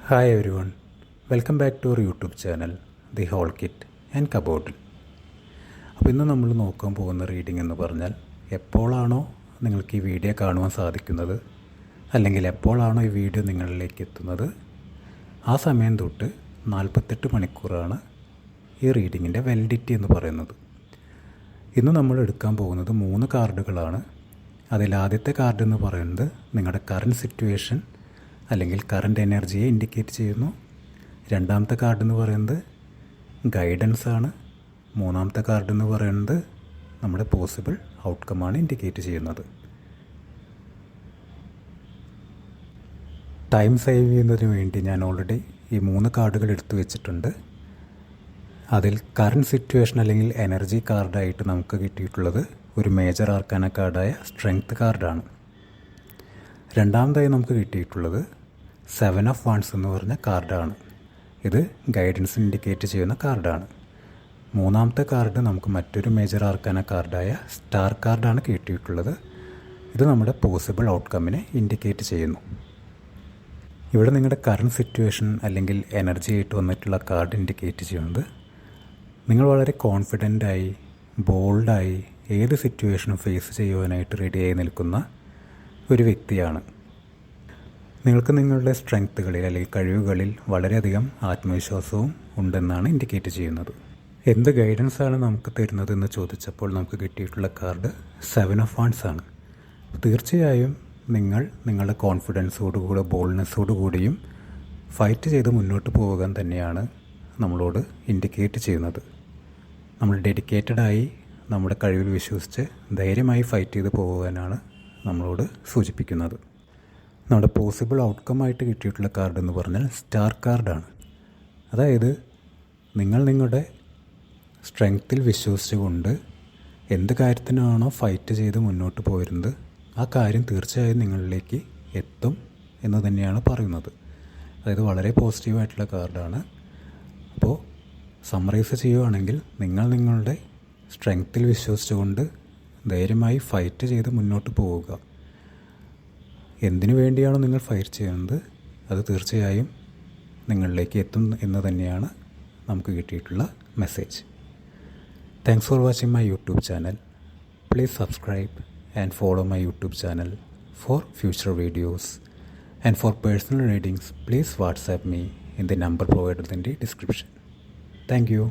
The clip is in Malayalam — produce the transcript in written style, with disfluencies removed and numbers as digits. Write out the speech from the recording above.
Hi everyone, welcome back to our YouTube channel the whole kit and caboodle. അപ്പോൾ ഇന്ന് നമ്മൾ നോക്കാൻ പോകുന്ന റീഡിംഗ് എന്ന് പറഞ്ഞാൽ, എപ്പോഴാണോ നിങ്ങൾക്ക് ഈ വീഡിയോ കാണുവാൻ സാധിക്കുന്നത്, അല്ലെങ്കിൽ എപ്പോഴാണോ ഈ വീഡിയോ നിങ്ങളിലേക്ക് എത്തുന്നത്, ആ സമയം തൊട്ട് 48 മണിക്കൂറാണ് ഈ റീഡിങ്ങിൻ്റെ വാലിഡിറ്റി എന്ന് പറയുന്നത്. ഇന്ന് നമ്മൾ എടുക്കാൻ പോകുന്നത് 3 കാർഡുകളാണ്. അതിൽ ആദ്യത്തെ കാർഡ് എന്ന് പറയുന്നത് നിങ്ങളുടെ കറൻറ്റ് സിറ്റുവേഷൻ അല്ലെങ്കിൽ കറൻറ്റ് എനർജിയെ ഇൻഡിക്കേറ്റ് ചെയ്യുന്നു. രണ്ടാമത്തെ കാർഡ് എന്ന് പറയുന്നത് ഗൈഡൻസ് ആണ്. മൂന്നാമത്തെ കാർഡ് എന്ന് പറയുന്നത് നമ്മുടെ പോസിബിൾ ഔട്ട്കമാണ് ഇൻഡിക്കേറ്റ് ചെയ്യുന്നത്. ടൈം സേവ് ചെയ്യുന്നതിന് വേണ്ടി ഞാൻ ഓൾറെഡി ഈ 3 കാർഡുകൾ എടുത്തു വെച്ചിട്ടുണ്ട്. അതിൽ കറൻറ്റ് സിറ്റുവേഷൻ അല്ലെങ്കിൽ എനർജി കാർഡായിട്ട് നമുക്ക് കിട്ടിയിട്ടുള്ളത് ഒരു മേജർ ആർക്കാന കാർഡായ സ്ട്രെങ്ത് കാർഡാണ്. രണ്ടാമതായി നമുക്ക് കിട്ടിയിട്ടുള്ളത് 7 ഓഫ് വാണ്ട്സ് എന്ന് പറഞ്ഞ കാർഡാണ്. ഇത് ഗൈഡൻസ് ഇൻഡിക്കേറ്റ് ചെയ്യുന്ന കാർഡാണ്. മൂന്നാമത്തെ കാർഡ് നമുക്ക് മറ്റൊരു മേജർ ആർക്കാന കാർഡായ സ്റ്റാർ കാർഡാണ് കിട്ടിയിട്ടുള്ളത്. ഇത് നമ്മുടെ പോസിബിൾ ഔട്ട്കമ്മിനെ ഇൻഡിക്കേറ്റ് ചെയ്യുന്നു. ഇവിടെ നിങ്ങളുടെ കറൻറ്റ് സിറ്റുവേഷൻ അല്ലെങ്കിൽ എനർജി ആയിട്ട് വന്നിട്ടുള്ള കാർഡ് ഇൻഡിക്കേറ്റ് ചെയ്യുന്നത് നിങ്ങൾ വളരെ കോൺഫിഡൻ്റായി ബോൾഡായി ഏത് സിറ്റുവേഷനും ഫേസ് ചെയ്യുവാനായിട്ട് റെഡിയായി നിൽക്കുന്ന ഒരു വ്യക്തിയാണ്. നിങ്ങൾക്ക് നിങ്ങളുടെ സ്ട്രെങ്ത്തുകളിൽ അല്ലെങ്കിൽ കഴിവുകളിൽ വളരെയധികം ആത്മവിശ്വാസവും ഉണ്ടെന്നാണ് ഇൻഡിക്കേറ്റ് ചെയ്യുന്നത്. എന്ത് ഗൈഡൻസാണ് നമുക്ക് തരുന്നതെന്ന് ചോദിച്ചപ്പോൾ നമുക്ക് കിട്ടിയിട്ടുള്ള കാർഡ് 7 ഓഫ് വാണ്ട്സ് ആണ്. തീർച്ചയായും നിങ്ങൾ നിങ്ങളുടെ കോൺഫിഡൻസോടുകൂടെ ബോൾഡ്നെസ്സോടുകൂടിയും ഫൈറ്റ് ചെയ്ത് മുന്നോട്ട് പോകാൻ തന്നെയാണ് നമ്മളോട് ഇൻഡിക്കേറ്റ് ചെയ്യുന്നത്. നമ്മൾ ഡെഡിക്കേറ്റഡായി നമ്മുടെ കഴിവിൽ വിശ്വസിച്ച് ധൈര്യമായി ഫൈറ്റ് ചെയ്ത് പോകാനാണ് നമ്മളോട് സൂചിപ്പിക്കുന്നത്. നമ്മുടെ പോസിബിൾ ഔട്ട്കമായിട്ട് കിട്ടിയിട്ടുള്ള കാർഡ് എന്ന് പറഞ്ഞാൽ സ്റ്റാർ കാർഡാണ്. അതായത് നിങ്ങൾ നിങ്ങളുടെ സ്ട്രെങ്ത്തിൽ വിശ്വസിച്ചുകൊണ്ട് എന്ത് കാര്യത്തിനാണോ ഫൈറ്റ് ചെയ്ത് മുന്നോട്ട് പോയിരുന്നത് ആ കാര്യം തീർച്ചയായും നിങ്ങളിലേക്ക് എത്തും എന്ന് തന്നെയാണ് പറയുന്നത്. അതായത് വളരെ പോസിറ്റീവായിട്ടുള്ള കാർഡാണ്. അപ്പോൾ സമ്മറൈസ് ചെയ്യുകയാണെങ്കിൽ നിങ്ങൾ നിങ്ങളുടെ സ്ട്രെങ്ത്തിൽ വിശ്വസിച്ചുകൊണ്ട് ധൈര്യമായി ഫൈറ്റ് ചെയ്ത് മുന്നോട്ട് പോവുക. എന്തിനു വേണ്ടിയാണോ നിങ്ങൾ ഫൈറ്റ് ചെയ്യുന്നത് അത് തീർച്ചയായും നിങ്ങളിലേക്ക് എത്തും എന്ന് തന്നെയാണ് നമുക്ക് കിട്ടിയിട്ടുള്ള message. Thanks for watching my YouTube channel. Please subscribe and follow my YouTube channel for future videos. And for personal readings, please WhatsApp me in the number provided in the description. Thank you.